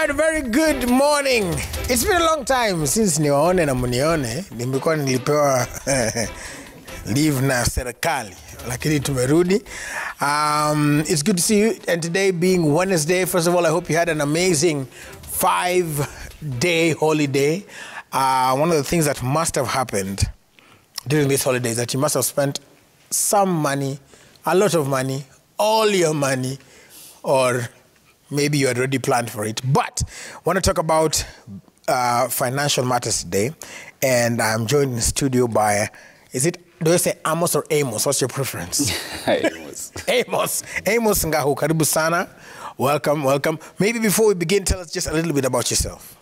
right, very good morning. It's been a long time since niwaone na munione. Nimekuwa nilipewa leave na serikali, lakini tumerudi. It's good to see you. And today being Wednesday, first of all, I hope you had an amazing 5-day holiday. One of the things that must have happened during this holiday is that you must have spent some money, a lot of money, all your money, or maybe you had already planned for it. But I want to talk about financial matters today. And I'm joined in the studio by, do I say Amos or Amos? What's your preference? Amos. Amos Ngahu, karibu sana. Welcome. Maybe before we begin, tell us just a little bit about yourself.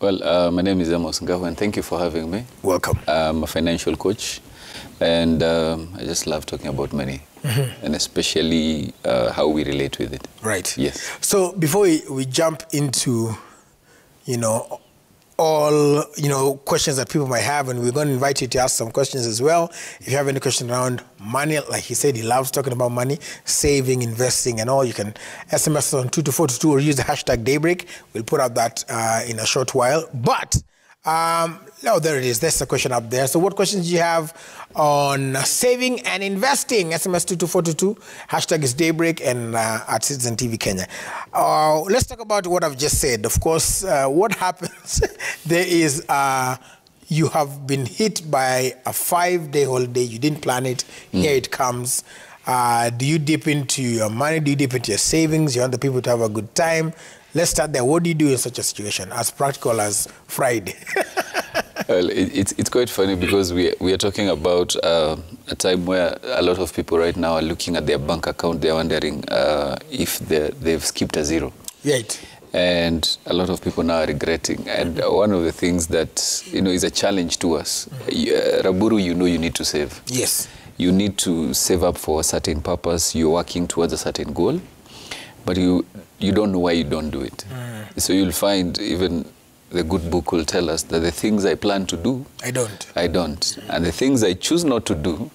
Well, my name is Amos Ngahu, and thank you for having me. Welcome. I'm a financial coach, and I just love talking about money, and especially how we relate with it. Right. Yes. So before we jump into, all, questions that people might have, and we're going to invite you to ask some questions as well. If you have any question around money, like he said, he loves talking about money, saving, investing, and all, you can SMS on 22422 or use the hashtag Daybreak. We'll put out that in a short while. But, there it is. There's a question up there. So what questions do you have on saving and investing? SMS 22422, hashtag is Daybreak, and at Citizen TV Kenya. Let's talk about what I've just said. Of course, what happens, there is, you have been hit by a 5-day holiday. You didn't plan it. Here it comes. Do you dip into your money? Do you dip into your savings? You want the people to have a good time? Let's start there. What do you do in such a situation, as practical as Friday? Well, it's quite funny because we are talking about a time where a lot of people right now are looking at their bank account. They're wondering if they've skipped a zero. Right. And a lot of people now are regretting. And one of the things that, is a challenge to us, Raburu, you need to save. Yes. You need to save up for a certain purpose. You're working towards a certain goal, but you don't know why you don't do it. So you'll find even the good book will tell us that the things I plan to do, I don't. And the things I choose not to do,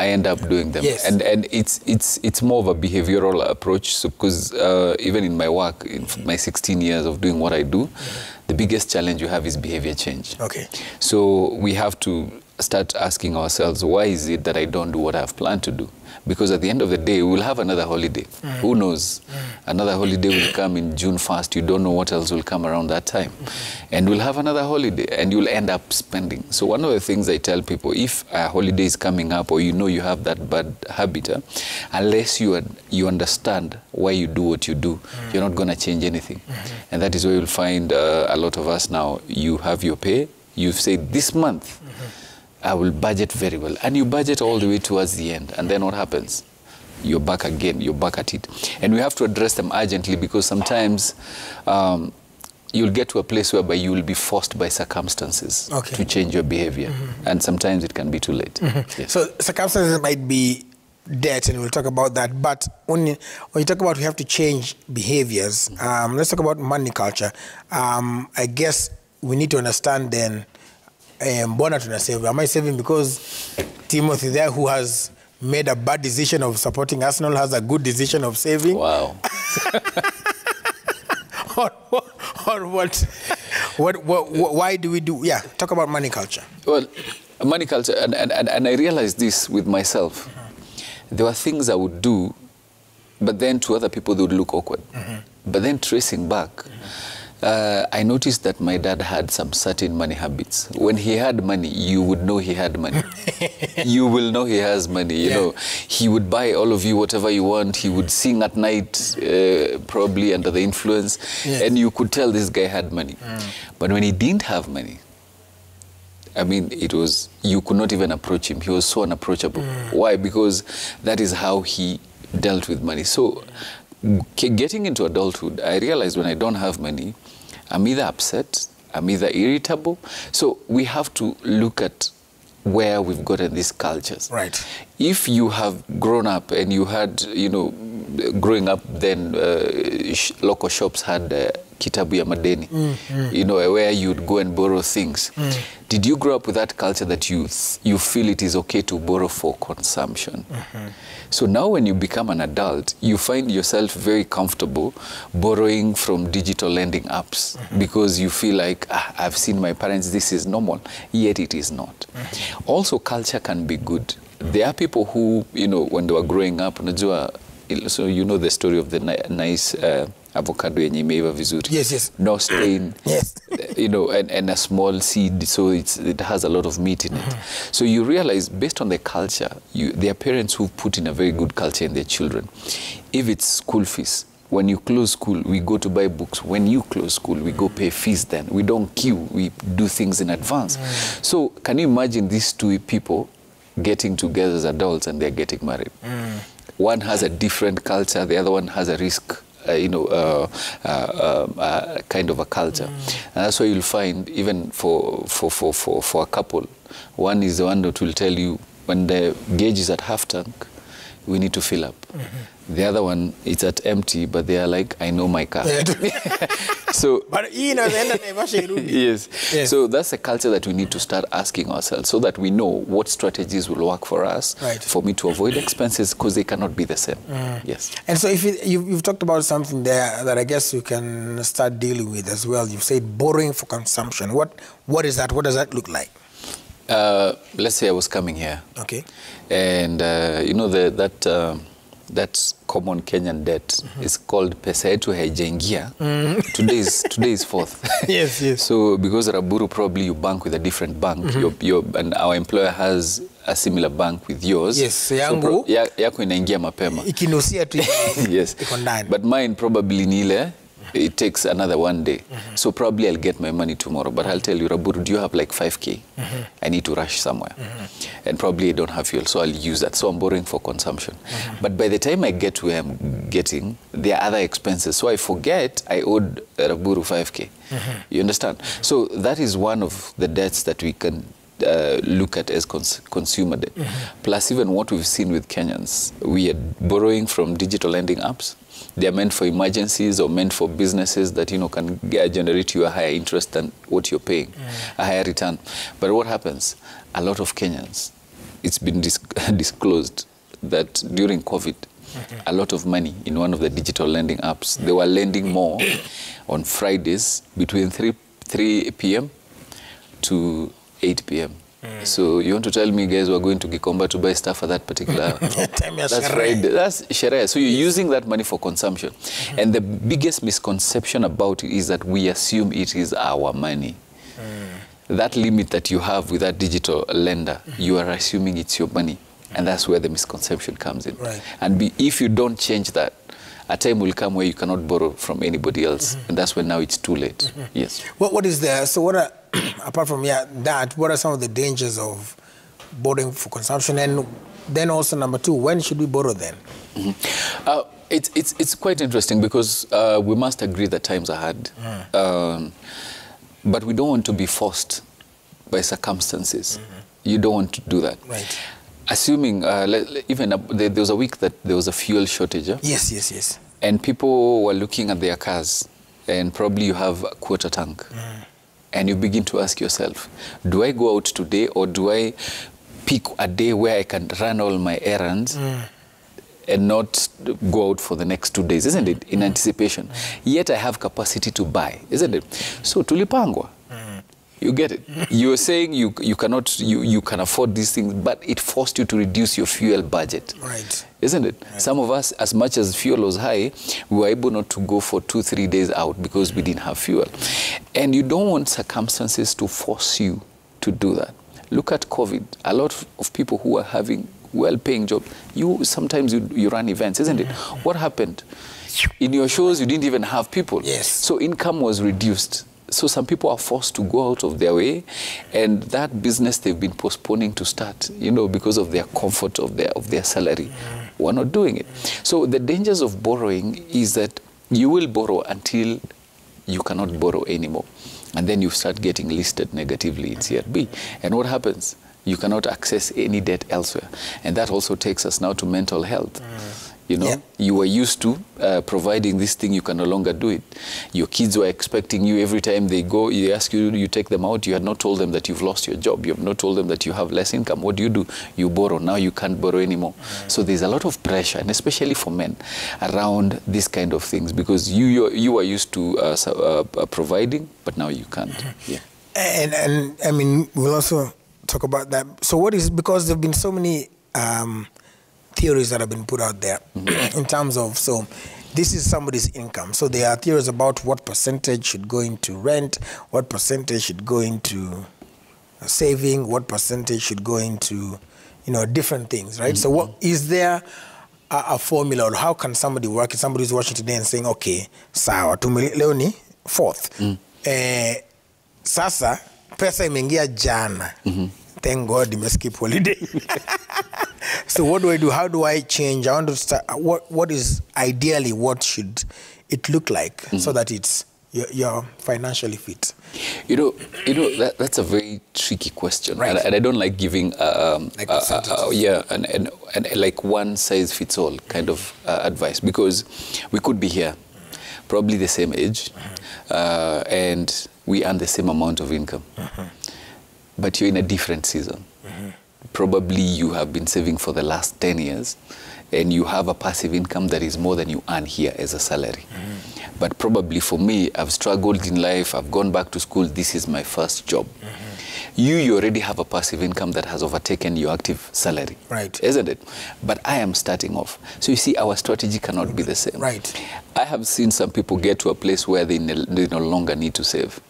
I end up doing them. Yes. And it's more of a behavioral approach. So because even in my work, in my 16 years of doing what I do, the biggest challenge you have is behavior change. Okay. So we have to start asking ourselves, why is it that I don't do what I've planned to do? Because at the end of the day, we'll have another holiday. Who knows? Another holiday will come in June 1st. You don't know what else will come around that time. And we'll have another holiday, and you'll end up spending. So one of the things I tell people, if a holiday is coming up, or you have that bad habit, unless you understand why you do what you do, you're not going to change anything. And that is where you'll find a lot of us now. You have your pay. You've said, this month, I will budget very well. And you budget all the way towards the end. And then what happens? You're back again. You're back at it. And we have to address them urgently, because sometimes you'll get to a place whereby you will be forced by circumstances to change your behavior. And sometimes it can be too late. Yes. So circumstances might be debt, and we'll talk about that. But when you talk about we have to change behaviors, let's talk about money culture. I guess we need to understand then, mbona tunasave? Am I saving because Timothy there, who has made a bad decision of supporting Arsenal, has a good decision of saving? Wow. or what? Why do we do? Yeah, talk about money culture. Well, money culture, and I realized this with myself. There were things I would do, but then to other people they would look awkward. But then tracing back, I noticed that my dad had some certain money habits. When he had money, you would know he had money. You will know he has money. You know, he would buy all of you whatever you want. He would sing at night, probably under the influence. Yes. And you could tell this guy had money. But when he didn't have money, I mean, you could not even approach him. He was so unapproachable. Why? Because that is how he dealt with money. So getting into adulthood, I realized when I don't have money, I'm either upset, I'm either irritable. So we have to look at where we've gotten these cultures. Right. If you have grown up and you had, growing up then local shops had kitabu ya madeni, you know, where you'd go and borrow things. Did you grow up with that culture that you feel it is okay to borrow for consumption? So now when you become an adult, you find yourself very comfortable borrowing from digital lending apps because you feel like, I've seen my parents, this is normal, yet it is not. Also, culture can be good. There are people who, you know, when they were growing up, so you know the story of the nice avocado yenye imeiva vizuri. Yes. No stain. Yes. You know, and a small seed, so it has a lot of meat in it. So you realize, based on the culture, there are parents who put in a very good culture in their children. If it's school fees, when you close school, we go to buy books. When you close school, we go pay fees then. We don't queue, we do things in advance. So can you imagine these two people getting together as adults and they're getting married? One has a different culture, the other one has a risk, kind of a culture. And that's why you'll find, even for a couple, one is the one that will tell you when the gauge is at half tank, we need to fill up. The other one, it's at empty, but they are like, I know my car. So, but you know, yes. So that's a culture that we need to start asking ourselves, so that we know what strategies will work for us, for me to avoid expenses, because they cannot be the same. Yes. And so if you've talked about something there that I guess you can start dealing with as well. You've said borrowing for consumption. What is that? What does that look like? Let's say I was coming here. Okay. And you know that common Kenyan debt is called pesa yetu haijaingia. Today is 4th. Yes. So because Raburu, probably you bank with a different bank, and our employer has a similar bank with yours. Yes, yangu. So yako inaingia mapema. Ikinusia tu. Yes. But mine probably ni ile, it takes another 1 day. So probably I'll get my money tomorrow. But I'll tell you, Raburu, do you have like 5K? I need to rush somewhere. And probably I don't have fuel, so I'll use that. So I'm borrowing for consumption. But by the time I get to where I'm getting, there are other expenses. So I forget I owed Raburu 5K. You understand? So that is one of the debts that we can look at as consumer debt. Plus, even what we've seen with Kenyans, we are borrowing from digital lending apps. They are meant for emergencies or meant for businesses that, you know, can generate you a higher interest than what you're paying, a higher return. But what happens? A lot of Kenyans, it's been disclosed that during COVID, a lot of money in one of the digital lending apps, they were lending more on Fridays between 3 p.m. to 8 p.m. So you want to tell me, guys, we're going to Gikomba to buy stuff at that particular that's Friday. That's Sherehe. So you're using that money for consumption. And the biggest misconception about it is that we assume it is our money. That limit that you have with that digital lender, you are assuming it's your money. And that's where the misconception comes in. And if you don't change that, a time will come where you cannot borrow from anybody else. And that's when now it's too late. Yes. What is there? So what are, apart from that, what are some of the dangers of borrowing for consumption? And then also, number 2, when should we borrow then? It's quite interesting because we must agree that times are hard. But we don't want to be forced by circumstances. You don't want to do that. Assuming, there was a week that there was a fuel shortage. Yes. And people were looking at their cars, and probably you have a quarter tank. And you begin to ask yourself, do I go out today, or do I pick a day where I can run all my errands and not go out for the next 2 days, isn't it? In anticipation. Yet I have capacity to buy, isn't it? So tulipangwa. You get it? You're saying you can afford these things, but it forced you to reduce your fuel budget. Isn't it? Some of us, as much as fuel was high, we were able not to go for 2-3 days out because we didn't have fuel. And you don't want circumstances to force you to do that. Look at COVID. A lot of people who are having well-paying jobs, sometimes you run events, isn't it? What happened? In your shows, you didn't even have people. So income was reduced. So some people are forced to go out of their way, and that business they've been postponing to start, because of their comfort of their salary. We're not doing it. So the dangers of borrowing is that you will borrow until you cannot borrow anymore. And then you start getting listed negatively in CRB. And what happens? You cannot access any debt elsewhere. And that also takes us now to mental health. You know, Yeah. you were used to providing this thing, you can no longer do it. Your kids were expecting you every time they go, you ask you, you take them out, you had not told them that you've lost your job, you have not told them that you have less income. What do? You borrow. Now you can't borrow anymore. So there's a lot of pressure, and especially for men, around these kind of things, because you are used to providing, but now you can't. Yeah. And I mean, we'll also talk about that. So what is, because there have been so many theories that have been put out there in terms of, so this is somebody's income. So there are theories about what percentage should go into rent, what percentage should go into saving, what percentage should go into, you know, different things, right? So what is there a formula, or how can somebody work? If somebody is watching today and saying, okay, sawa, leo ni 4th. Sasa, pesa imeingia jana. Thank God, nimeskip holiday. So what do I do? How do I change? I want to start. What is ideally, what should it look like so that you're financially fit? You know that's a very tricky question, right? And I don't like giving like and like one size fits all kind of advice, because we could be here, probably the same age, and we earn the same amount of income, but you're in a different season. Probably you have been saving for the last 10 years, and you have a passive income that is more than you earn here as a salary. But probably for me, I've struggled in life, I've gone back to school, this is my first job. You already have a passive income that has overtaken your active salary. Right. Isn't it? But I am starting off. So you see, our strategy cannot be the same. Right. I have seen some people get to a place where they no longer need to save.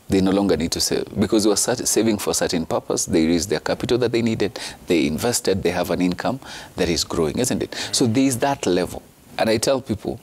They no longer need to save because they were saving for a certain purpose. They raised their capital that they needed. They invested. They have an income that is growing, isn't it? So there is that level. And I tell people,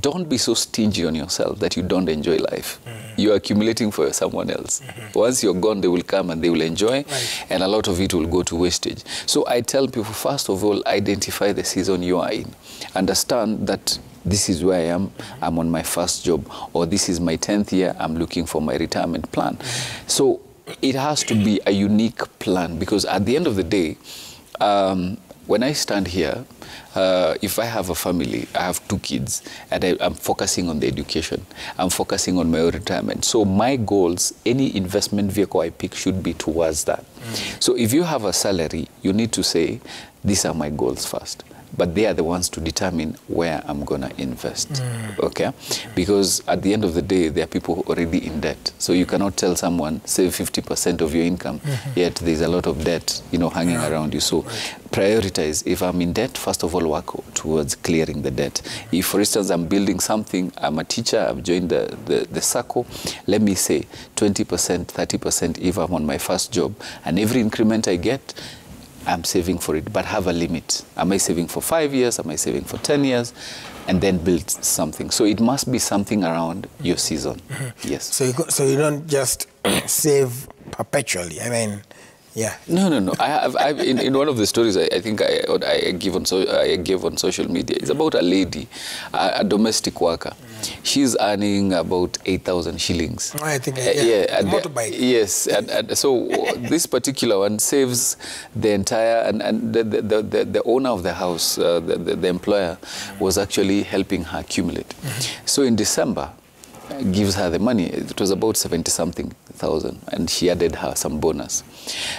don't be so stingy on yourself that you don't enjoy life. You're accumulating for someone else. Once you're gone, they will come and they will enjoy, and a lot of it will go to wastage. So I tell people, first of all, identify the season you are in. Understand that this is where I am, I'm on my first job, or this is my 10th year, I'm looking for my retirement plan. So it has to be a unique plan, because at the end of the day, when I stand here, if I have a family, I have 2 kids, and I'm focusing on the education, I'm focusing on my retirement. So my goals, any investment vehicle I pick should be towards that. So if you have a salary, you need to say, these are my goals first. But they are the ones to determine where I'm going to invest, okay? Because at the end of the day, there are people already in debt. So you cannot tell someone, save 50% of your income, yet there's a lot of debt, you know, hanging around you. So prioritize. If I'm in debt, first of all, work towards clearing the debt. If, for instance, I'm building something, I'm a teacher, I've joined the circle, let me say 20%, 30% if I'm on my first job, and every increment I get, I'm saving for it, but have a limit. Am I saving for 5 years? Am I saving for 10 years? And then build something. So it must be something around your season. Yes. So you don't just save perpetually. I mean, yeah. No. I've in one of the stories I think I gave on social media, it's about a lady, a domestic worker. She's earning about 8,000 shillings. I think, yeah, motorbike. Yes, and so this particular one saves the entire, and the owner of the house, the employer, was actually helping her accumulate. So in December, gives her the money. It was about 70-something thousand, and she added her some bonus.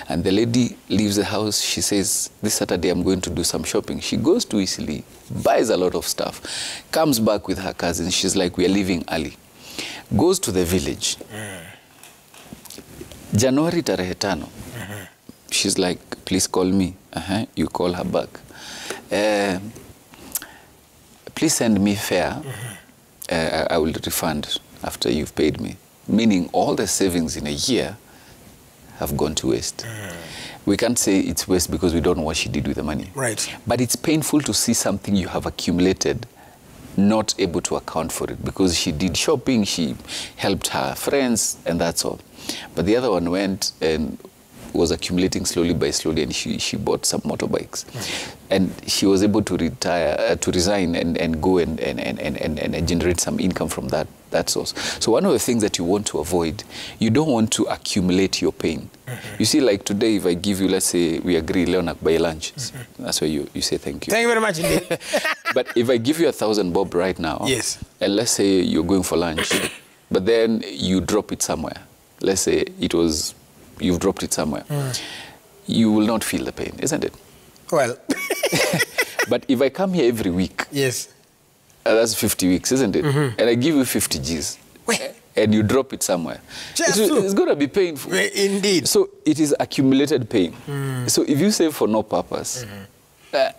And the lady leaves the house. She says, this Saturday I'm going to do some shopping. She goes to Eastleigh, buys a lot of stuff, comes back with her cousins. She's like, we are leaving early. Goes to the village. January tarehe 5. She's like, please call me. You call her back. Please send me fare. I will refund after you've paid me. Meaning all the savings in a year have gone to waste. We can't say it's waste because we don't know what she did with the money. Right. But it's painful to see something you have accumulated not able to account for it, because she did shopping, she helped her friends, and that's all. But the other one went and was accumulating slowly by slowly, and she bought some motorbikes. And she was able to resign and go and generate some income from that source. So one of the things that you want to avoid, you don't want to accumulate your pain. You see, like today, if I give you, let's say we agree, Leonard, buy lunch, that's why you say thank you. Thank you very much indeed. But if I give you 1,000 bob right now, yes, and let's say you're going for lunch, but then you drop it somewhere. Let's say you've dropped it somewhere. You will not feel the pain, isn't it? Well. But if I come here every week, yes, that's 50 weeks, isn't it? And I give you 50 Gs. And you drop it somewhere. It's going to be painful. Indeed. So it is accumulated pain. So if you save for no purpose,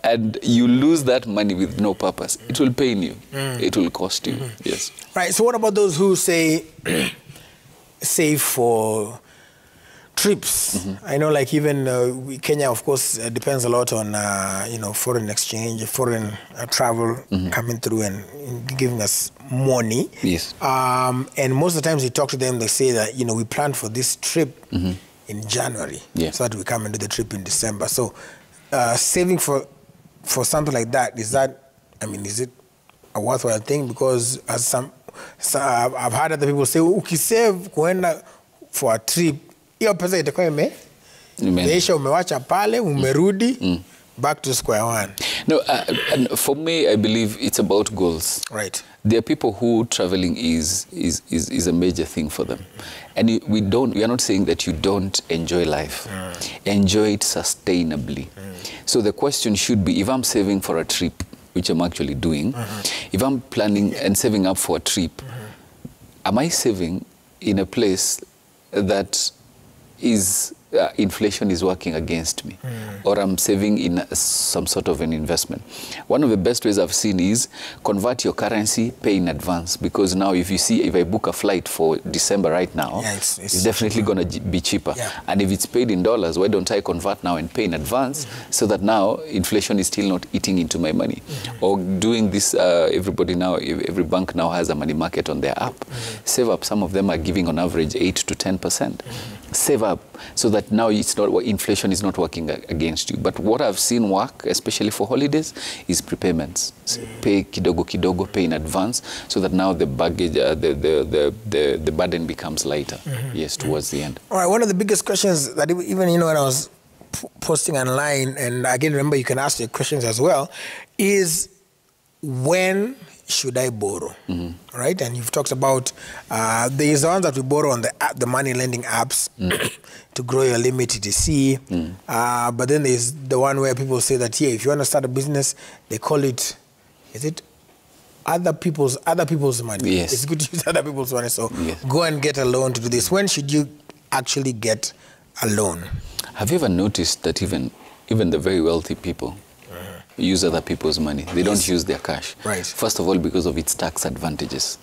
and you lose that money with no purpose, it will pain you. It will cost you. Yes. Right. So what about those who say, save for trips? I know, like even Kenya, of course, depends a lot on foreign exchange, foreign travel coming through and giving us money. Yes. And most of the times you talk to them, they say that we planned for this trip in January, so that we come and do the trip in December. So saving for something like that, is it a worthwhile thing? Because as I've heard other people say, ukisave kuenda for a trip, hiyo pesa itakuwa imeisha, umewacha pale, umerudi, back to square one. No, and for me, I believe it's about goals. Right. There are people who traveling is a major thing for them. And we are not saying that you don't enjoy life. Enjoy it sustainably. So the question should be, if I'm saving for a trip, which I'm actually doing, if I'm planning and saving up for a trip, am I saving in a place that is inflation is working against me, or I'm saving in some sort of an investment? One of the best ways I've seen is convert your currency, pay in advance, because now if I book a flight for December right now, it's definitely going to be cheaper. And if it's paid in dollars, why don't I convert now and pay in advance, so that now inflation is still not eating into my money? Or doing this, everybody now, every bank now has a money market on their app. Save up. Some of them are giving on average 8 to 10%. Save up, so that now inflation is not working against you. But what I've seen work, especially for holidays, is prepayments. Pay kidogo kidogo, pay in advance, so that now the baggage, the burden becomes lighter. Yes, towards the end. All right. One of the biggest questions that even when I was posting online, and again, remember you can ask your questions as well, is when should I borrow? Right? And you've talked about there's the ones that we borrow on the money lending apps to grow your limit ETC. But then there's the one where people say that, if you want to start a business, they call it, is it other people's money? Yes. It's good to use other people's money. So go and get a loan to do this. When should you actually get a loan? Have you ever noticed that even the very wealthy people use other people's money? They don't use their cash. Right. First of all, because of its tax advantages.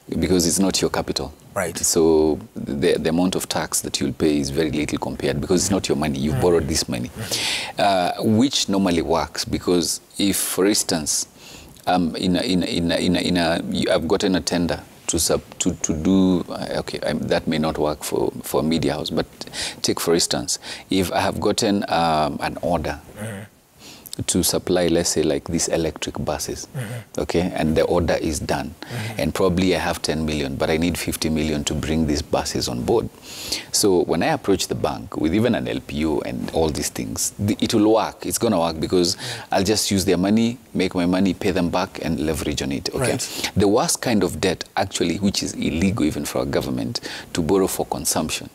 Because it's not your capital. Right. So the amount of tax that you'll pay is very little compared, because it's not your money. You borrowed this money. Which normally works, because if, for instance, I've gotten a tender to do, that may not work for a media house, but take, for instance, if I have gotten an order to supply, let's say, like these electric buses, okay, and the order is done, and probably I have 10 million, but I need 50 million to bring these buses on board. So when I approach the bank with even an LPO and all these things, it will work. It's going to work, because I'll just use their money, make my money, pay them back, and leverage on it. Okay. Right. The worst kind of debt, actually, which is illegal even for a government, to borrow for consumption.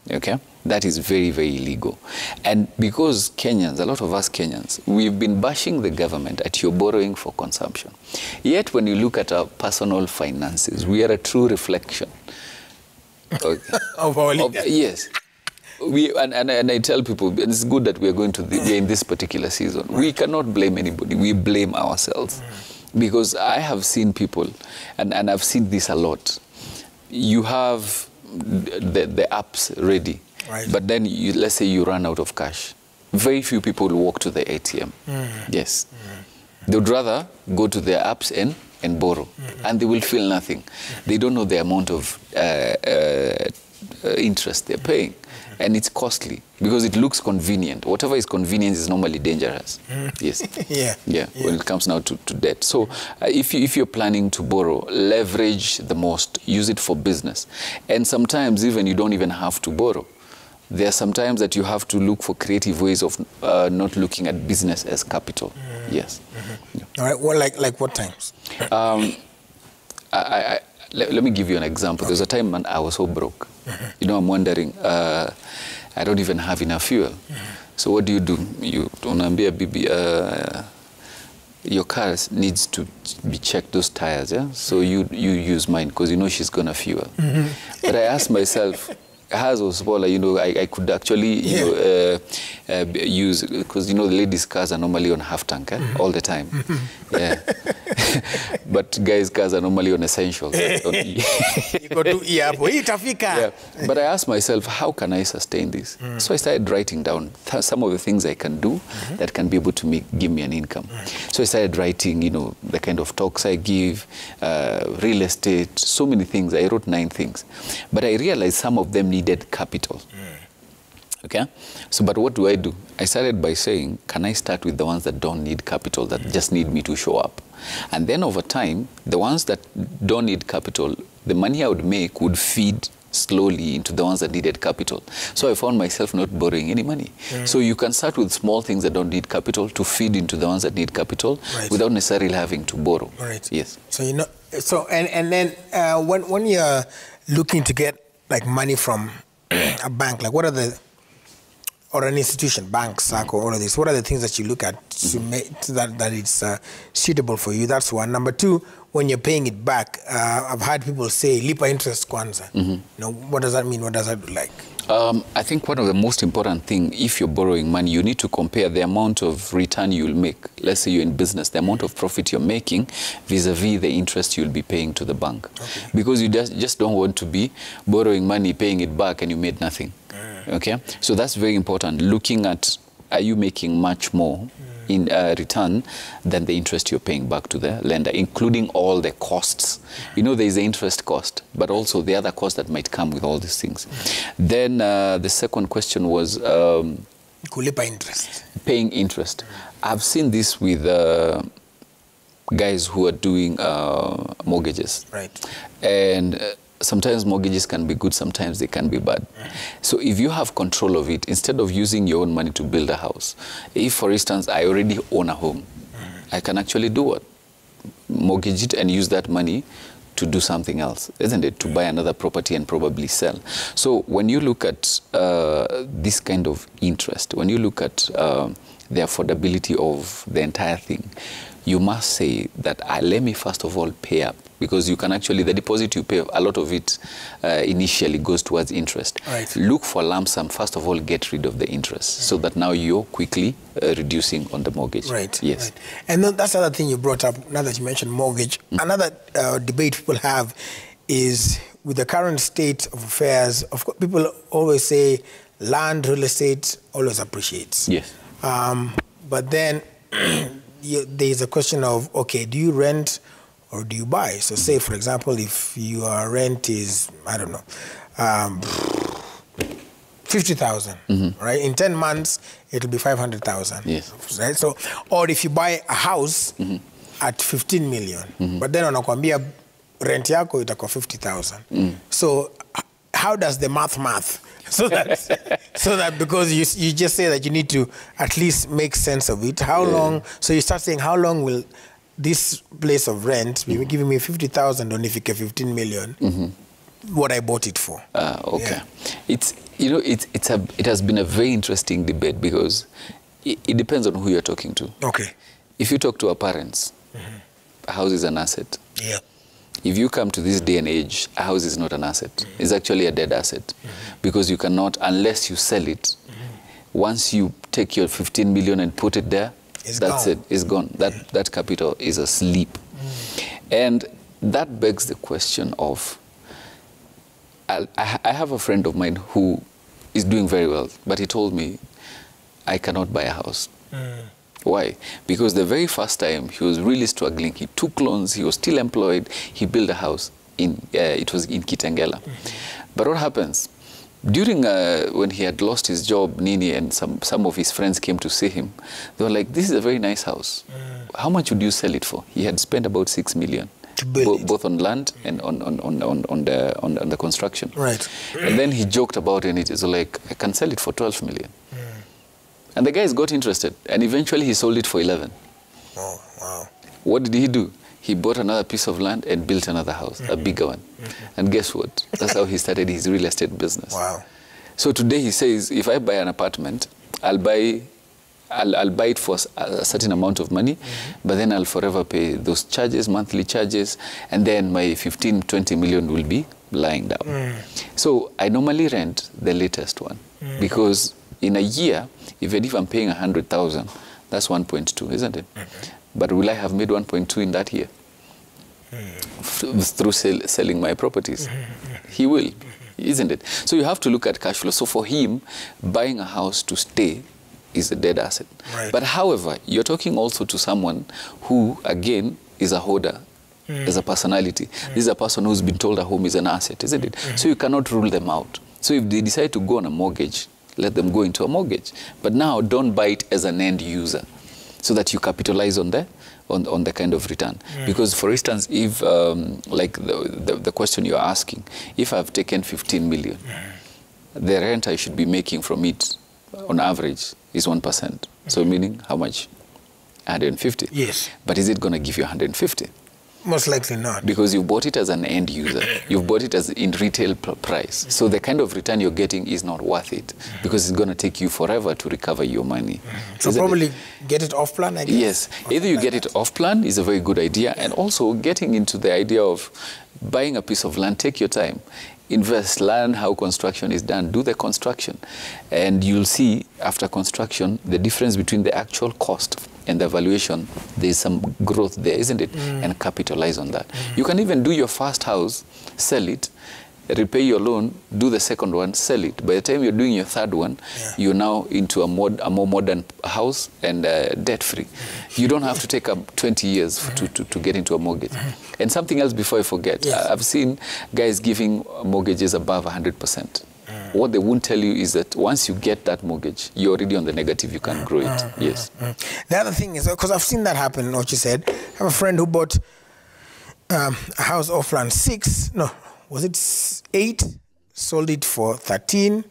Okay, that is very, very illegal. And because Kenyans, a lot of us Kenyans, we've been bashing the government that you're borrowing for consumption. Yet when you look at our personal finances, we are a true reflection of our leader. Yes. And I tell people, it's good that we're in this particular season. We cannot blame anybody. We blame ourselves. Because I have seen people, and I've seen this a lot. You have the apps ready, but then let's say you run out of cash. Very few people will walk to the ATM. Yes. They would rather go to their apps and borrow, and they will feel nothing. They don't know the amount of interest they're paying. And it's costly because it looks convenient. Whatever is convenient is normally dangerous. Yes. Yeah. When it comes now to debt. So if you're planning to borrow, leverage the most. Use it for business. And sometimes even you don't even have to borrow. There are sometimes that you have to look for creative ways of not looking at business as capital. Yes. Yeah. All right. Well, like what times? Let me give you an example. There's a time when I was so broke. You know, I'm wondering, I don't even have enough fuel. So what do? You unambia bibi, your car needs to be checked, those tires, yeah? So you use mine because you know she's gonna fuel. But I asked myself, hers was smaller, you know, I could actually use, because, you know, the ladies' cars are normally on half tank all the time. Yeah. But guys' cars are normally on essentials. On E. Yeah. But I asked myself, how can I sustain this? So I started writing down some of the things I can do that can be able to give me an income. So I started writing, you know, the kind of talks I give, real estate, so many things. I wrote 9 things. But I realized some of them needed capital. Okay? So, but what do? I started by saying, can I start with the ones that don't need capital, that just need me to show up? And then over time, the ones that don't need capital, the money I would make would feed slowly into the ones that needed capital. So I found myself not borrowing any money. So you can start with small things that don't need capital to feed into the ones that need capital without necessarily having to borrow. Right. Yes. So, you know, so, and then when you're looking to get like money from a bank, like what are the, or an institution, bank, SACCO, all of this, what are the things that you look at to make that it's suitable for you? That's one. Number 2, when you're paying it back, I've heard people say, lipa interest kwanza. You know, what does that mean? What does that look like? I think one of the most important things, if you're borrowing money, you need to compare the amount of return you'll make. Let's say you're in business, the amount of profit you're making vis-a-vis the interest you'll be paying to the bank. Because you just don't want to be borrowing money, paying it back, and you made nothing. Okay? So that's very important. Looking at, are you making much more in return than the interest you're paying back to the lender, including all the costs. You know, there's the interest cost, but also the other costs that might come with all these things. Then the second question was kulipa interest. Paying interest. I've seen this with guys who are doing mortgages. Right. And sometimes mortgages can be good, sometimes they can be bad. So if you have control of it, instead of using your own money to build a house, if, for instance, I already own a home, I can actually do what? Mortgage it and use that money to do something else, isn't it? To buy another property and probably sell. So when you look at this kind of interest, when you look at the affordability of the entire thing, you must say that let me first of all pay up, because you can actually, the deposit you pay, a lot of it initially goes towards interest. Right. Look for lump sum, first of all, get rid of the interest, so that now you're quickly reducing on the mortgage. Right. Yes. Right. And that's the other thing you brought up, now that you mentioned mortgage. Another debate people have is, with the current state of affairs, of course, people always say land, real estate always appreciates. Yes. But then there's a question of, okay, do you rent or do you buy? So say, for example, if your rent is, I don't know, 50,000, right? In 10 months, it'll be 500,000. Yes. Right? So, or if you buy a house at 15 million, but then wanakuambia rent yako itakuwa 50,000. So how does the math? So that because you just say that you need to at least make sense of it. How long? So you start saying, how long will this place of rent be giving me 50,000 on if it 15 million? What I bought it for. Okay. Yeah. It's, you know, it has been a very interesting debate, because it depends on who you're talking to. Okay. If you talk to our parents, a house is an asset. Yeah. If you come to this day and age, a house is not an asset. It's actually a dead asset, because you cannot, unless you sell it, once you take your 15 million and put it there, that's it. It's gone. That capital is asleep. And that begs the question of, I have a friend of mine who is doing very well, but he told me, I cannot buy a house. Why? Because the very first time he was really struggling. He took loans, he was still employed, he built a house, it was in Kitengela. But what happens? During when he had lost his job, Nini and some of his friends came to see him. They were like, "This is a very nice house. How much would you sell it for?" He had spent about 6 million, both on land and on the construction. Right. And then he joked about it, and it was like, "I can sell it for 12 million." And the guys got interested, and eventually he sold it for 11. Oh, wow. What did he do? He bought another piece of land and built another house, a bigger one. And guess what? That's how he started his real estate business. Wow. So today he says, if I buy an apartment, I'll buy it for a certain amount of money, but then I'll forever pay those charges, monthly charges, and then my 15, 20 million will be lying down. So I normally rent the latest one because in a year, even if I'm paying 100,000, that's 1.2, isn't it? But will I have made 1.2 in that year? Through selling my properties? He will, isn't it? So you have to look at cash flow. So for him, buying a house to stay is a dead asset. Right. But however, you're talking also to someone who, again, is a hoarder, as a personality. This is a person who's been told a home is an asset, isn't it? So you cannot rule them out. So if they decide to go on a mortgage, let them go into a mortgage. But now don't buy it as an end user, so that you capitalize on the kind of return. Because, for instance, if, like the question you're asking, if I've taken 15 million, the rent I should be making from it, on average, is 1%. So meaning, how much? 150. Yes. But is it going to give you 150? Most likely not. Because you bought it as an end user. You've bought it as in retail price. So the kind of return you're getting is not worth it, because it's going to take you forever to recover your money. So probably get it off plan, I guess? Yes. Either you get it off plan is a very good idea, and also getting into the idea of buying a piece of land, take your time. Invest, learn how construction is done, do the construction, and you'll see after construction the difference between the actual cost and the valuation. There's some growth there, isn't it? And capitalize on that. You can even do your first house, sell it, repay your loan, do the second one, sell it. By the time you're doing your third one, you're now into a more modern house and debt-free. You don't have to take up 20 years to get into a mortgage. And something else before I forget, I've seen guys giving mortgages above 100%. What they won't tell you is that once you get that mortgage, you're already on the negative, you can't grow it. Yes. The other thing is, because I've seen that happen, what you said, I have a friend who bought a house off plan 8, sold it for 13,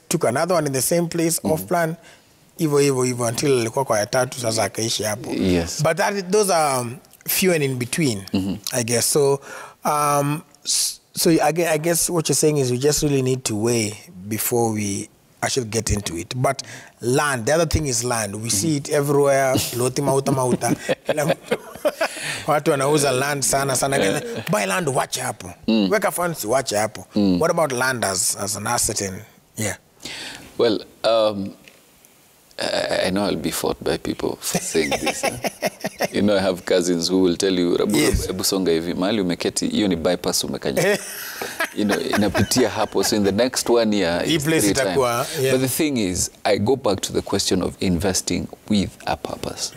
took another one in the same place, off plan, hivyo until alikuwa kwa ya tatu, sasa akaishi hapo. Yes. But those are few and in between, I guess. So, I guess what you're saying is we just really need to weigh before we actually get into it. But land, the other thing is land. We see it everywhere. Loti mauta. Watu wanauza land sana. Buy land, watch hapo. Weka funds, watch hapo. What about land as an asset? Well, I know I'll be fought by people for saying this. You know, I have cousins who will tell you, Ebu songa hivi, mahali umeketi, hiyo ni bypass umekanya. You know, inapitia hapo. So in the next 1 year, it's 3 times. But the thing is, I go back to the question of investing with a purpose.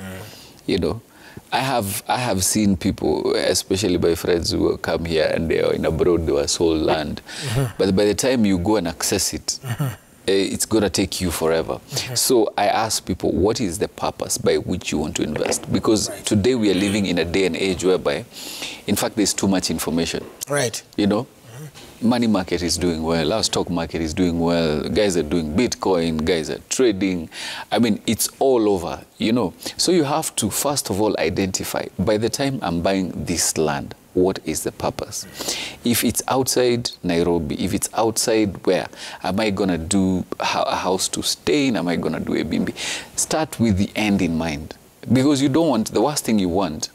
You know, I have seen people, especially my friends who come here and they are in abroad, they were sold land. But by the time you go and access it, it's going to take you forever. So I ask people, what is the purpose by which you want to invest? Because today we are living in a day and age whereby, in fact, there's too much information. Right. You know, money market is doing well, our stock market is doing well, guys are doing Bitcoin, guys are trading. I mean, it's all over, you know. So you have to, first of all, identify, by the time I'm buying this land, what is the purpose? If it's outside Nairobi, if it's outside where, am I going to do a house to stay in? Am I going to do a bimbi? Start with the end in mind. Because you don't want, the worst thing you want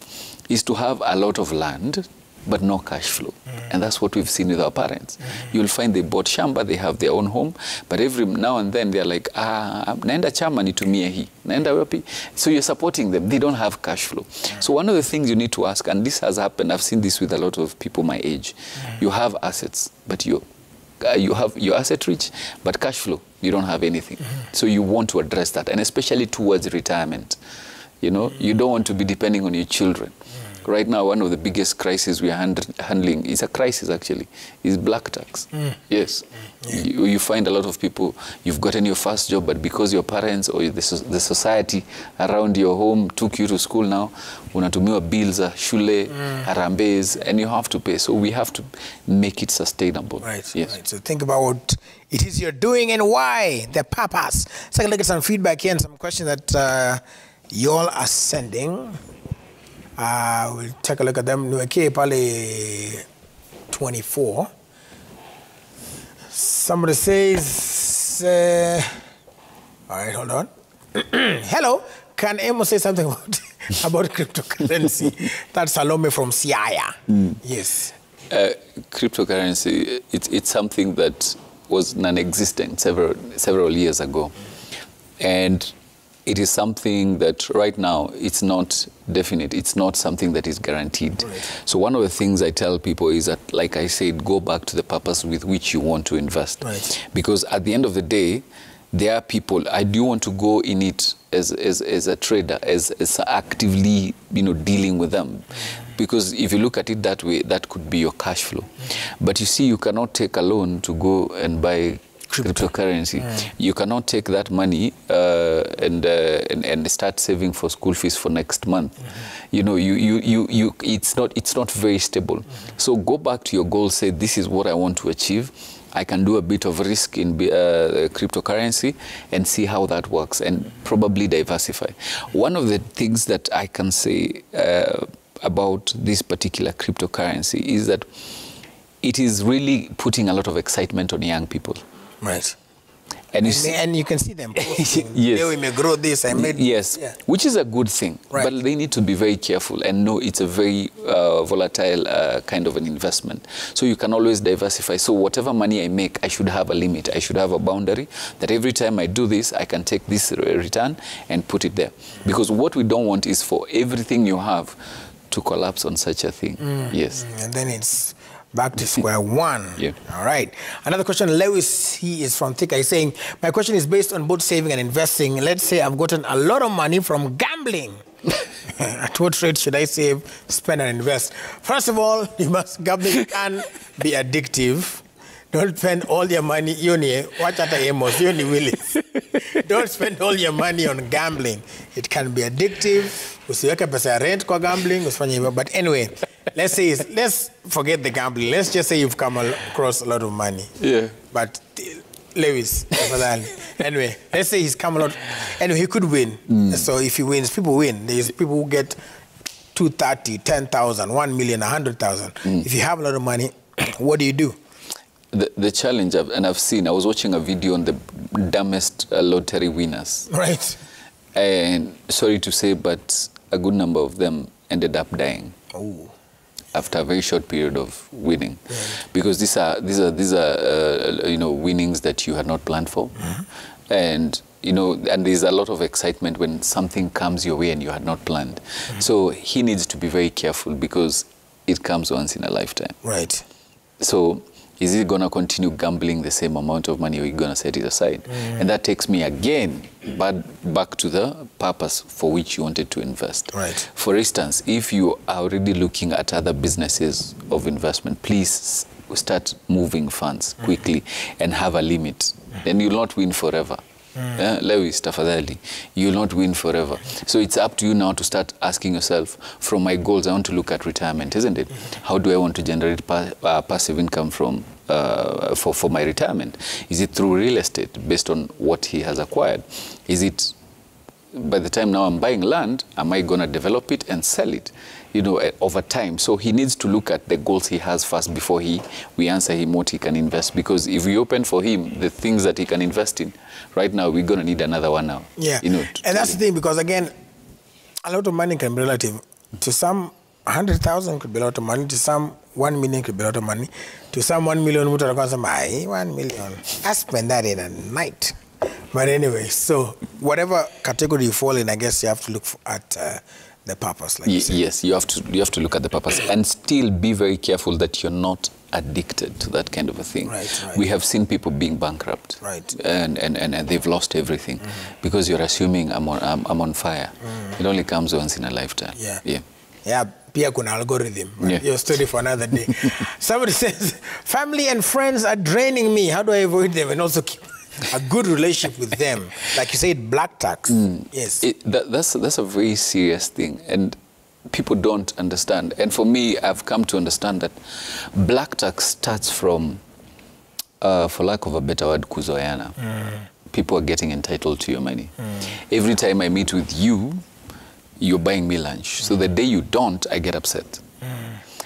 is to have a lot of land, but no cash flow. And that's what we've seen with our parents. You'll find they bought shamba, they have their own home, but every now and then they're like, naenda chama nitumie hii, naenda wapi? So you're supporting them. They don't have cash flow. So one of the things you need to ask, and this has happened, I've seen this with a lot of people my age, you have assets, but you're asset rich, but cash flow, you don't have anything. So you want to address that, and especially towards retirement. You know, you don't want to be depending on your children. Right now, one of the biggest crises we are handling is a crisis, actually, is black tax. Yes. You find a lot of people, you've gotten your first job, but because your parents or the society around your home took you to school now, unatumiwa bills, shule, harambes, and you have to pay. So we have to make it sustainable. Right, yes. Right. So think about what it is you're doing and why, the purpose. So I can look at some feedback here and some questions that you all are sending. We'll take a look at them. Nweke pale 24. Somebody says, all right, hold on. Hello, can Emo say something about cryptocurrency? That's Salome from Siaya. Yes. Cryptocurrency, it's something that was non-existent several years ago. And it is something that right now it's not definite. It's not something that is guaranteed. Right. So one of the things I tell people is that, like I said, go back to the purpose with which you want to invest. Right. Because at the end of the day, there are people, I do want to go in it as a trader, as actively, dealing with them. Because if you look at it that way, that could be your cash flow. But you see, you cannot take a loan to go and buy cryptocurrency. You cannot take that money and start saving for school fees for next month. It's not very stable. So go back to your goal. Say, this is what I want to achieve. I can do a bit of risk in cryptocurrency and see how that works, and probably diversify. One of the things that I can say about this particular cryptocurrency is that it is really putting a lot of excitement on young people. Right. And you can see them posting, yes. we may grow this, yes, yeah. Which is a good thing, right. But they need to be very careful and know it's a very volatile kind of an investment. So you can always diversify. So whatever money I make, I should have a limit. I should have a boundary that every time I do this, I can take this return and put it there. Because what we don't want is for everything you have to collapse on such a thing. Yes. And then it's back to square one. Yeah. All right. Another question. Lewis, he is from Thika. He's saying, my question is based on both saving and investing. Let's say I've gotten a lot of money from gambling. At what rate should I save, spend, and invest? First of all, gambling can be addictive. Don't spend all your money. Watch out, Amos. Don't spend all your money on gambling. It can be addictive. Usiweke pesa ya rent kwa gambling. But anyway, let's forget the gambling. Let's just say you've come across a lot of money. Yeah. But Lewis, anyway, let's say he's come a lot. Anyway, he could win. So if he wins, people win. There's people who get 230, 10,000, 1 million, 100,000. If you have a lot of money, what do you do? The challenge, I've seen, I was watching a video on the dumbest lottery winners. Right. And sorry to say, but a good number of them ended up dying. Oh. After a very short period of winning. Because these are winnings that you had not planned for. And and there's a lot of excitement when something comes your way and you had not planned. So he needs to be very careful because it comes once in a lifetime. Right. So is he going to continue gambling the same amount of money, or are you going to set it aside? And that takes me again back to the purpose for which you wanted to invest. Right. For instance, if you are already looking at other businesses of investment, please start moving funds quickly and have a limit. Then you'll not win forever. Lewis, tafadhali, you'll not win forever. So it's up to you now to start asking yourself, from my goals, I want to look at retirement, isn't it? How do I want to generate passive income for my retirement? Is it through real estate based on what he has acquired? Is it, by the time now I'm buying land, am I going to develop it and sell it, over time? So he needs to look at the goals he has first before we answer him what he can invest. Because if we open for him the things that he can invest in, right now we're going to need another one now. Yeah. And that's the thing, because again, a lot of money can be relative. To some, 100,000 could be a lot of money. To some, 1 million could be a lot of money. To some, 1 million, 1 million. I spend that in a night. But anyway, so whatever category you fall in, I guess you have to look at the purpose. Like yes, you have to look at the purpose and still be very careful that you're not addicted to that kind of a thing. Right. We have seen people being bankrupt, and they've lost everything because you're assuming I'm on fire. It only comes once in a lifetime. Yeah. Yeah, pia kuna algorithm. Yeah. Your story for another day. Somebody says, family and friends are draining me. How do I avoid them and also keep a good relationship with them? Like you said, black tax. Yes. That's a very serious thing, and people don't understand. And for me, I've come to understand that black tax starts from, for lack of a better word, kuzoyana. People are getting entitled to your money. Every time I meet with you, you're buying me lunch. So the day you don't, I get upset.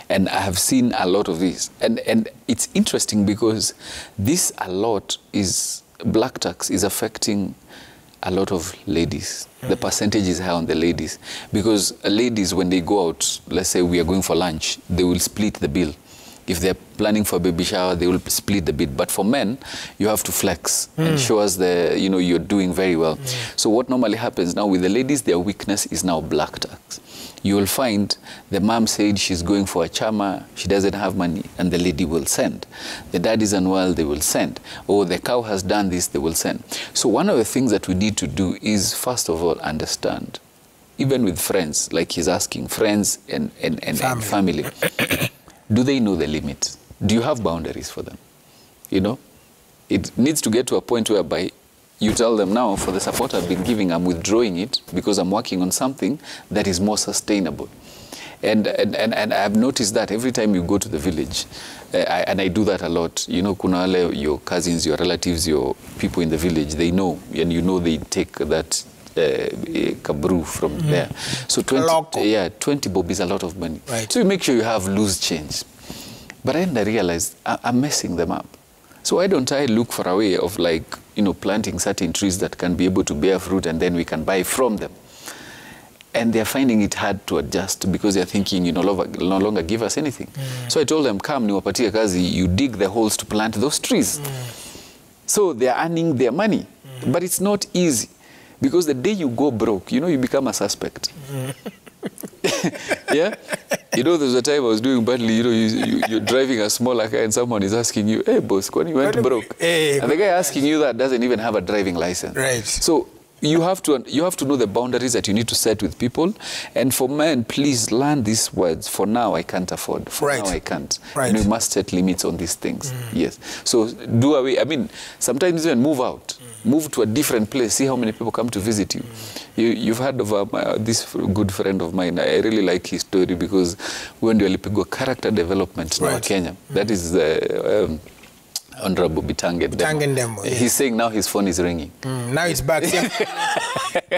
And I have seen a lot of this. And it's interesting because this a lot is, black tax is affecting a lot of ladies. The percentage is high on the ladies. Because ladies, when they go out, let's say we are going for lunch, they will split the bill. If they're planning for a baby shower, they will split the bill. But for men, you have to flex and show us you're doing very well. So what normally happens now with the ladies, their weakness is now black tax. You will find the mom said she's going for a chama, she doesn't have money, and the lady will send. The dad is unwell, they will send. Or the cow has done this, they will send. So one of the things that we need to do is, first of all, understand. Even with friends, like he's asking, friends and family. Do they know the limit? Do you have boundaries for them? You know, it needs to get to a point whereby you tell them, now, for the support I've been giving, I'm withdrawing it because I'm working on something that is more sustainable. And I've noticed that every time you go to the village, and I do that a lot, you know, kuna wale, your cousins, your relatives, your people in the village, they know, and you know they take that kabru from there. So 20 bob is a lot of money. Right. So you make sure you have loose change. But then I realized I'm messing them up. So why don't I look for a way of, like, you know, planting certain trees that can be able to bear fruit, and then we can buy from them. And they're finding it hard to adjust because they're thinking, you no longer give us anything. So I told them, come, niwapatie kazi, you dig the holes to plant those trees. So they're earning their money. But it's not easy. Because the day you go broke, you know, you become a suspect. Yeah? You know, there's a time I was doing badly, you know, you're driving a smaller car and someone is asking you, hey, boss, when you went broke? And the guy asking you that doesn't even have a driving license. Right. So you have to know the boundaries that you need to set with people. And for men, please learn these words. For now, I can't afford. For now, I can't. Right. You know, you must set limits on these things. Yes. So do away. I mean, sometimes even move out. Move to a different place. See how many people come to visit you. You've heard of this good friend of mine. I really like his story because when you alipigwa character development now in Kenya, that is Honorable Bitange Ndemo. He's saying now his phone is ringing. Now it's back.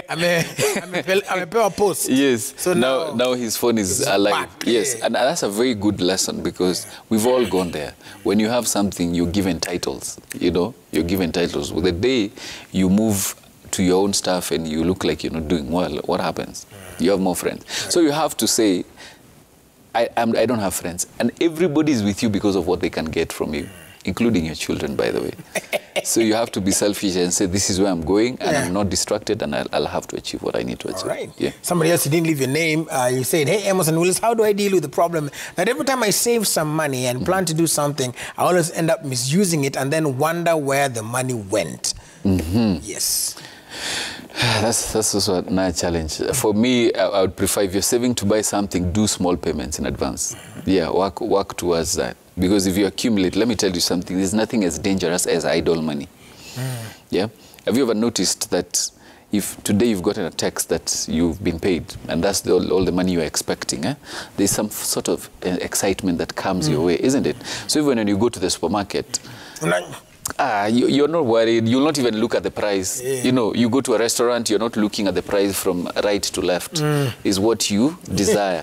I'm a post. Yes. So now his phone is alive. Back. Yes. And that's a very good lesson because we've all gone there. When you have something, you're given titles. You know, you're given titles. Well, the day you move to your own stuff and you look like you're not doing well, what happens? You have more friends. So you have to say, I don't have friends. And everybody is with you because of what they can get from you. Including your children, by the way. So you have to be selfish and say, this is where I'm going, and I'm not distracted, and I'll have to achieve what I need to achieve. All right. Yeah. Somebody else, you didn't leave your name. You said, hey, Emerson Willis, how do I deal with the problem that every time I save some money and plan to do something, I always end up misusing it and then wonder where the money went? Yes. That's also another challenge. For me, I would prefer, if you're saving to buy something, do small payments in advance. Yeah, work towards that. Because if you accumulate, let me tell you something, there's nothing as dangerous as idle money. Yeah? Have you ever noticed that if today you've gotten a text that you've been paid, and that's all the money you're expecting, there's some sort of excitement that comes your way, isn't it? So even when you go to the supermarket, you're not worried. You'll not even look at the price. You know, you go to a restaurant, you're not looking at the price from right to left. Is what you desire.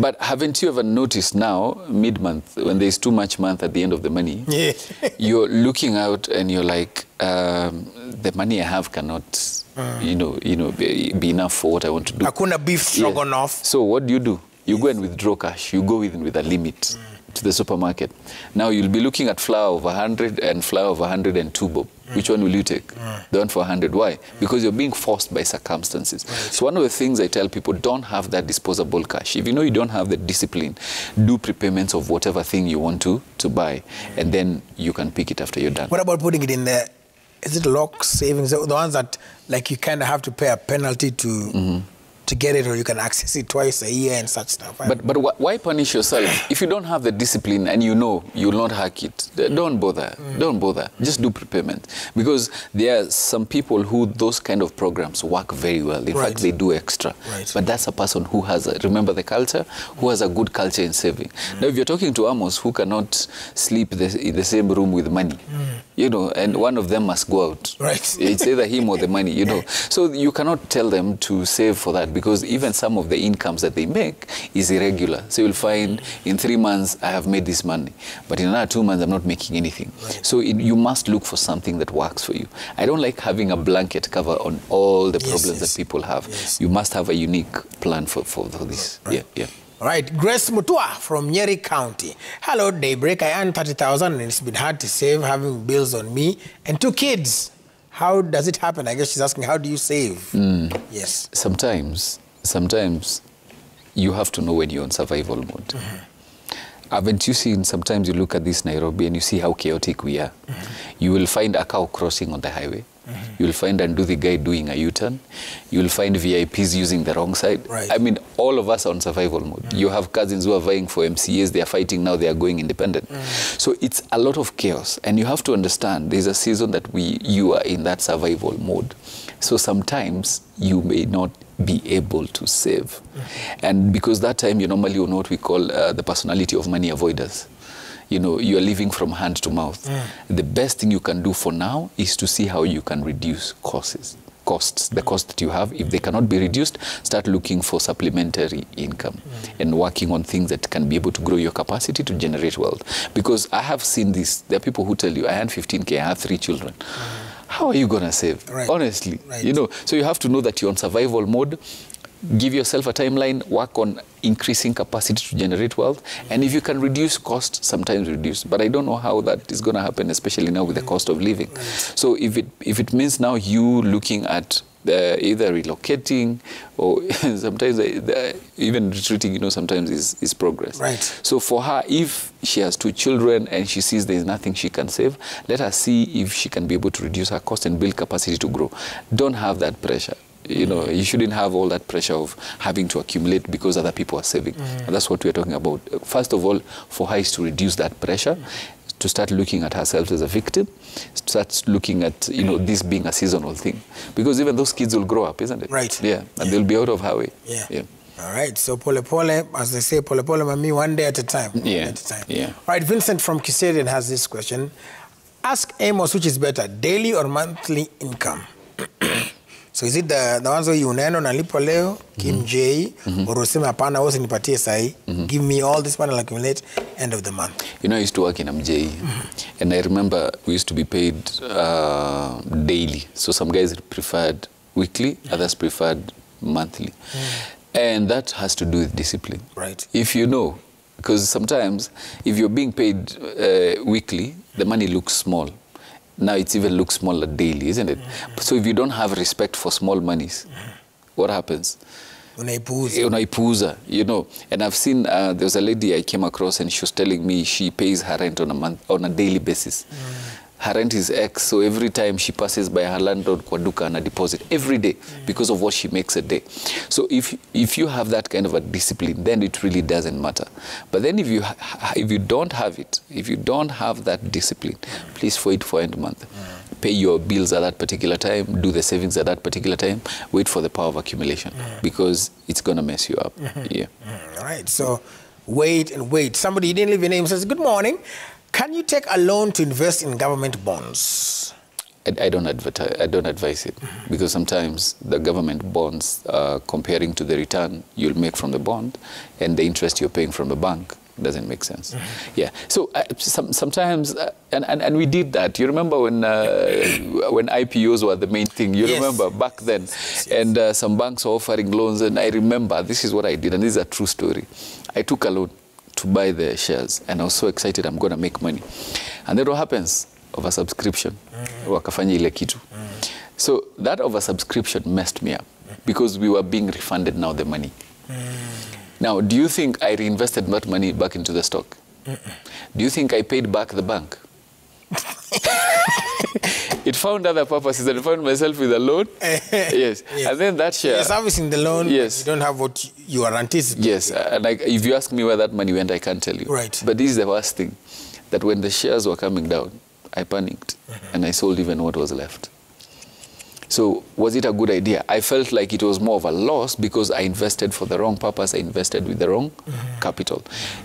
But haven't you ever noticed now, mid-month, when there's too much month at the end of the money, you're looking out and you're like, the money I have cannot, be enough for what I want to do. Hakuna beef stroganoff. So what do? You go and withdraw cash. You go in with a limit to the supermarket. Now you'll be looking at flour of 100 and flour of 102 bob. Which one will you take? The one for 100. Why? Because you're being forced by circumstances. So one of the things I tell people, don't have that disposable cash. If you know you don't have the discipline, do prepayments of whatever thing you want to buy, and then you can pick it after you're done. What about putting it in the, is it lock savings? The ones that, like, you kind of have to pay a penalty to to get it, or you can access it twice a year and such stuff. But why punish yourself? If you don't have the discipline and you know you will not hack it, don't bother. Don't bother. Just do prepayment. Because there are some people who those kind of programs work very well. In fact, they do extra. But that's a person who has, remember the culture, who has a good culture in saving. Now, if you're talking to Amos who cannot sleep in the same room with money, you know, and one of them must go out. It's either him or the money, you know. So you cannot tell them to save for that, because even some of the incomes that they make is irregular. So you'll find in 3 months, I have made this money, but in another 2 months, I'm not making anything. So you must look for something that works for you. I don't like having a blanket cover on all the problems that people have. You must have a unique plan for this. Yeah. All right, Grace Mutua from Nyeri County. Hello, Daybreak. I earn 30,000 and it's been hard to save, having bills on me and 2 kids. How does it happen? I guess she's asking, how do you save? Yes. Sometimes you have to know when you're on survival mode. Haven't you seen, sometimes you look at this Nairobi and you see how chaotic we are. You will find a cow crossing on the highway. You will find Nduthi guy doing a U-turn. You will find VIPs using the wrong side. I mean, all of us are on survival mode. You have cousins who are vying for MCAs. They are fighting now. They are going independent. So it's a lot of chaos. And you have to understand there's a season that you are in that survival mode. So sometimes you may not be able to save. And because that time you normally know what we call the personality of money avoiders. You know, you are living from hand to mouth. The best thing you can do for now is to see how you can reduce costs, the cost that you have. If they cannot be reduced, start looking for supplementary income and working on things that can be able to grow your capacity to generate wealth. Because I have seen this. There are people who tell you, I earn 15K, I have 3 children. How are you going to save? Honestly, you know, so you have to know that you're on survival mode. Give yourself a timeline, work on increasing capacity to generate wealth, and if you can reduce cost, sometimes reduce. But I don't know how that is going to happen, especially now with the cost of living. So if it means now you looking at either relocating or sometimes even retreating, you know, sometimes is progress. So for her, if she has 2 children and she sees there's nothing she can save, let her see if she can be able to reduce her cost and build capacity to grow. Don't have that pressure. You know, you shouldn't have all that pressure of having to accumulate because other people are saving. And that's what we're talking about. First of all, for her is to reduce that pressure, to start looking at herself as a victim, start looking at, you know, this being a seasonal thing. Because even those kids will grow up, isn't it? Yeah, and they'll be out of her way. All right, so pole, as they say, pole, mami, one day at a time. All right, Vincent from Kiserian has this question. Ask Amos, which is better, daily or monthly income? So is it the ones where you uneno nalipo leo, Kim J, or useme hapana wote nipatie sahi, give me all this money, I'll accumulate end of the month? You know, I used to work in MJ, and I remember we used to be paid daily. So some guys preferred weekly, others preferred monthly. And that has to do with discipline. If you know, because sometimes if you're being paid weekly, the money looks small. Now it even looks smaller daily, isn't it? So if you don't have respect for small monies, what happens? Unaipuuza, you know. And I've seen, there was a lady I came across and she was telling me she pays her rent on a daily basis. Her rent is X, so every time she passes by her landlord kwa duka and a deposit every day because of what she makes a day. So if you have that kind of a discipline, then it really doesn't matter. But then if you don't have it, if you don't have that discipline, please wait for end month. Pay your bills at that particular time, do the savings at that particular time, wait for the power of accumulation because it's going to mess you up. All right, so wait and wait. Somebody, you didn't leave your name, says, good morning. Can you take a loan to invest in government bonds? I don't advise it because sometimes the government bonds, comparing to the return you'll make from the bond and the interest you're paying from the bank, doesn't make sense. So sometimes, and we did that. You remember when IPOs were the main thing? You remember back then? And some banks were offering loans, and I remember, this is what I did, and this is a true story. I took a loan to buy the shares, and I was so excited I'm going to make money. And then what happens? Oversubscription. Wakafanya ile kitu. So that oversubscription messed me up because we were being refunded now the money. Now, do you think I reinvested that money back into the stock? Do you think I paid back the bank? It found other purposes and found myself with a loan. Yes. And then that share. You're servicing the loan, yes. You don't have what you are anticipating. Yes. And if you ask me where that money went, I can't tell you. Right. But this is the worst thing, that when the shares were coming down, I panicked and I sold even what was left. So was it a good idea? I felt like it was more of a loss because I invested for the wrong purpose. I invested with the wrong capital.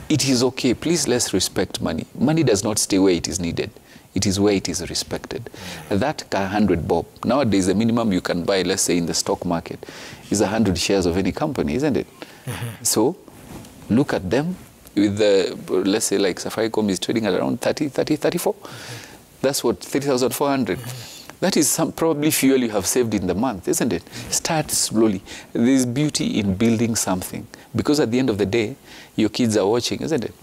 It is okay. Please, let's respect money. Money does not stay where it is needed. It is where it is respected. That 100 bob, nowadays the minimum you can buy, let's say in the stock market, is 100 shares of any company, isn't it? So look at them with the, let's say like Safaricom is trading at around 34. That's what, 30,400. That is some probably fuel you have saved in the month, isn't it? Start slowly. There's beauty in building something. Because at the end of the day, your kids are watching, isn't it?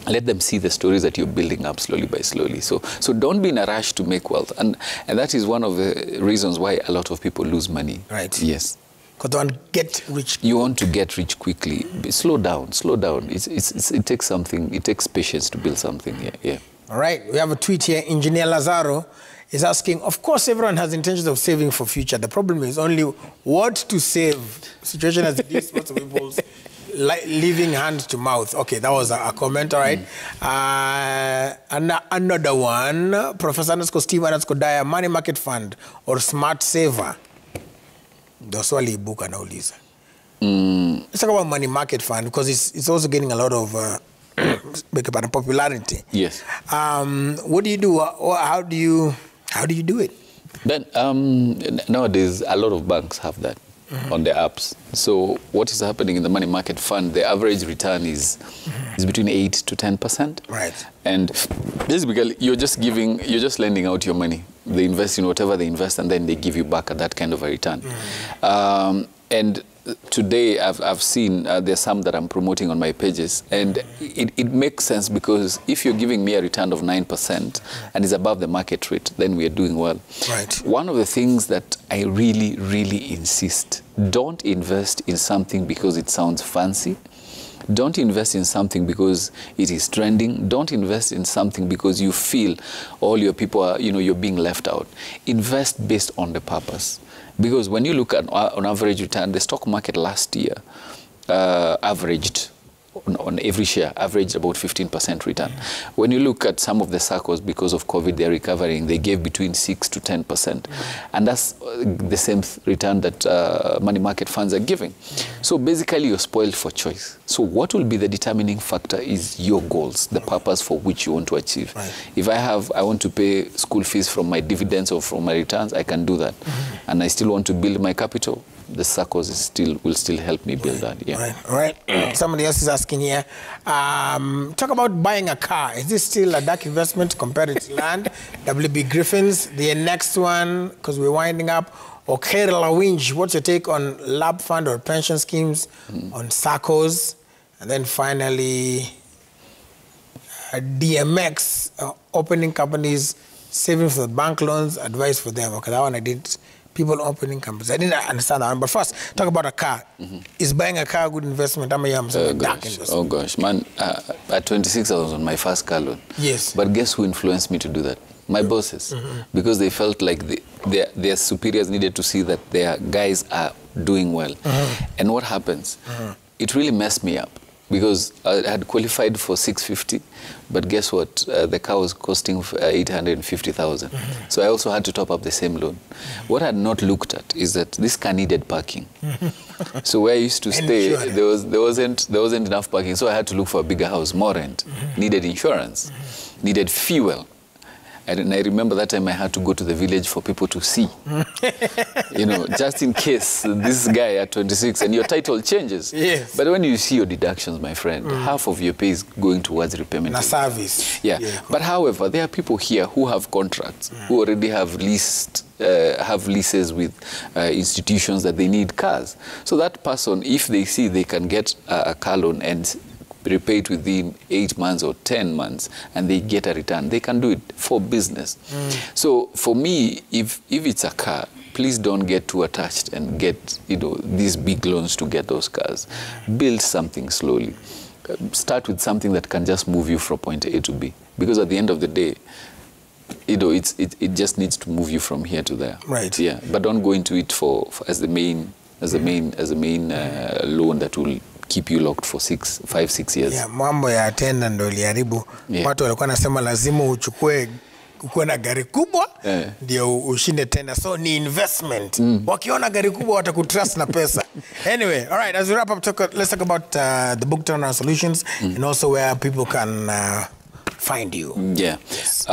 Let them see the stories that you're building up slowly by slowly. So don't be in a rush to make wealth. And that is one of the reasons why a lot of people lose money. Right. Yes. Because they want to get rich. You want to get rich quickly. Slow down, slow down. It takes something, it takes patience to build something. Yeah. All right. We have a tweet here. Engineer Lazaro is asking, of course, everyone has intentions of saving for future. The problem is only what to save. Situation as it is, most of people's living hand to mouth. Okay, that was a comment, all right. Another one, Professor _ Steve _ Daya, money market fund or smart saver. Doswali book anauliza. Let's talk about money market fund because it's also getting a lot of popularity. Yes. What do you do? How do you do it? Then nowadays a lot of banks have that on their apps. So what is happening in the money market fund? The average return is between 8 to 10%. Right. And basically you're just lending out your money. They invest in whatever they invest, and then they give you back at that kind of a return. And today I've seen there's some that I'm promoting on my pages, and it makes sense because if you're giving me a return of 9% and is above the market rate, then we are doing well. Right. One of the things that I really, really insist, don't invest in something because it sounds fancy. Don't invest in something because it is trending. Don't invest in something because you feel all your people are, you're being left out. Invest based on the purpose. Because when you look at on average return, the stock market last year averaged on every share, averaged about 15% return. When you look at some of the circles, because of COVID, they're recovering, they gave between 6 to 10%. And that's the same return that money market funds are giving. So basically, you're spoiled for choice. So what will be the determining factor is your goals, the purpose for which you want to achieve. Right. If I want to pay school fees from my dividends or from my returns, I can do that. And I still want to build my capital, the circles will still help me build that. Yeah. Right. Somebody else is asking here, talk about buying a car. Is this still a dark investment compared to land? WB Griffins, the next one, because we're winding up. Or Kerala Winch, what's your take on lab fund or pension schemes, on SACCOs? And then finally, DMX, opening companies, saving for the bank loans, advice for them. Okay, that one I did. People opening companies. I didn't understand that one. But first, talk about a car. Is buying a car a good investment? Dark investment? Oh gosh, man, at 26 I was on my first car loan. Yes. But guess who influenced me to do that? My bosses. Because they felt like their superiors needed to see that their guys are doing well. And what happens? It really messed me up. Because I had qualified for 650, but guess what? The car was costing 850,000. So I also had to top up the same loan. What I had not looked at is that this car needed parking. So where I used to stay, there wasn't enough parking. So I had to look for a bigger house, more rent. Needed insurance, needed fuel. And I remember that time I had to go to the village for people to see. Just in case this guy at 26 and your title changes. Yes. But when you see your deductions, my friend, half of your pay is going towards repayment. A service. Yeah. But however, there are people here who have contracts, who already have leases with institutions that they need cars. So that person, if they see they can get a car loan and repay it within 8 months or 10 months and they get a return, they can do it for business. So for me, if it's a car, please don't get too attached and get these big loans to get those cars. Build something slowly. Start with something that can just move you from point A to B. Because at the end of the day, you know, it just needs to move you from here to there. Right. Yeah, but don't go into it for as the main loan that will keep you locked for 5-6 years. Yeah, mambo ya tenda ndo iliharibu. Watu walikuwa nasema lazima ukuwe na gari kubwa ndio ushinde tenda. So ni investment. Wakiona gari kubwa watakutrust na pesa. Anyway, all right, as we wrap up, let's talk about the book Turnaround Solutions and also where people can find you. Yeah. Yes.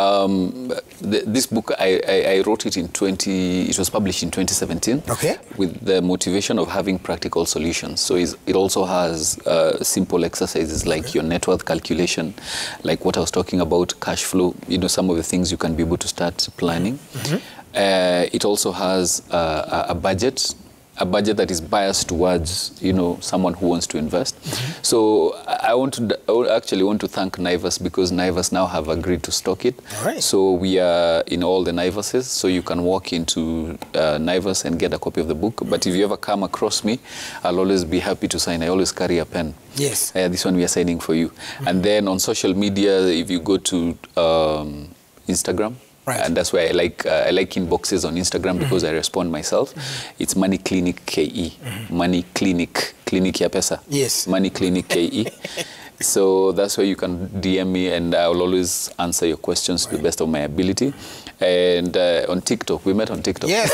This book, I wrote it it was published in 2017. Okay. With the motivation of having practical solutions. So it also has simple exercises like your net worth calculation, like what I was talking about, cash flow, you know, some of the things you can be able to start planning. It also has a budget that is biased towards, you know, someone who wants to invest. So I actually want to thank Naivas, because Naivas now have agreed to stock it. All right. So we are in all the Naivases, so you can walk into Naivas and get a copy of the book. But if you ever come across me, I'll always be happy to sign. I always carry a pen. Yes. This one we are signing for you. And then on social media, if you go to Instagram, right. And that's why I like inboxes on Instagram, because I respond myself. It's Money Clinic KE. Money Clinic ya pesa. Yes. Money Clinic KE. So that's where you can DM me, and I will always answer your questions to the best of my ability. And on TikTok, we met on TikTok. Yes.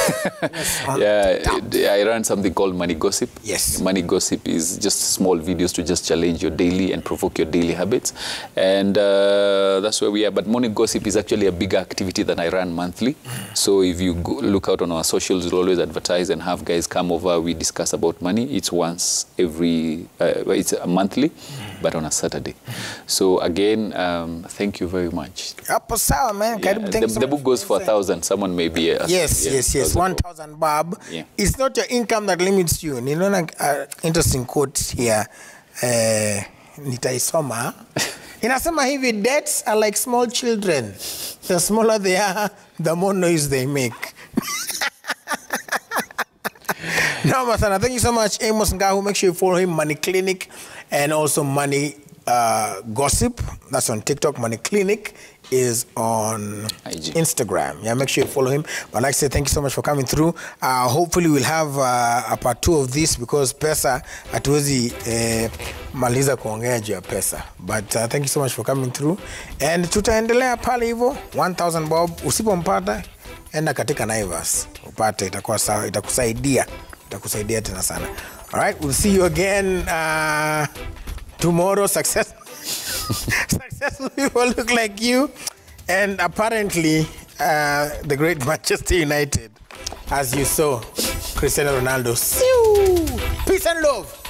I ran something called Money Gossip. Yes. Money Gossip is just small videos to just challenge your daily and provoke your daily habits. And that's where we are. But Money Gossip is actually a bigger activity that I run monthly. So if you look out on our socials, we'll always advertise and have guys come over. We discuss about money. It's once every, it's a monthly, but on a Saturday. So again, thank you very much. Hapo sawa, man. The book goes for 1,000. Someone may be yes. 1,000 bob. Yeah. It's not your income that limits you. You know, interesting quote here. Nitaisoma. Inasema hivi, debts are like small children. The smaller they are, the more noise they make. No, Masana, thank you so much, Amos Ngahu. Make sure you follow him, Money Clinic, and also Money Gossip. That's on TikTok. Money Clinic is on IG. Instagram. Yeah, make sure you follow him. But like I said, thank you so much for coming through. Hopefully we'll have a part 2 of this, because pesa hatuwezi maliza kuongea juu ya pesa. But thank you so much for coming through. And tutaendelea pale hivyo, 1,000 bob. Usipompata, enda katika Naivas. Upate, itakuwa sawa, itakusaidia tena sana. All right, we'll see you again tomorrow. Successful people look like you, and apparently the great Manchester United, as you saw Cristiano Ronaldo. Peace and love.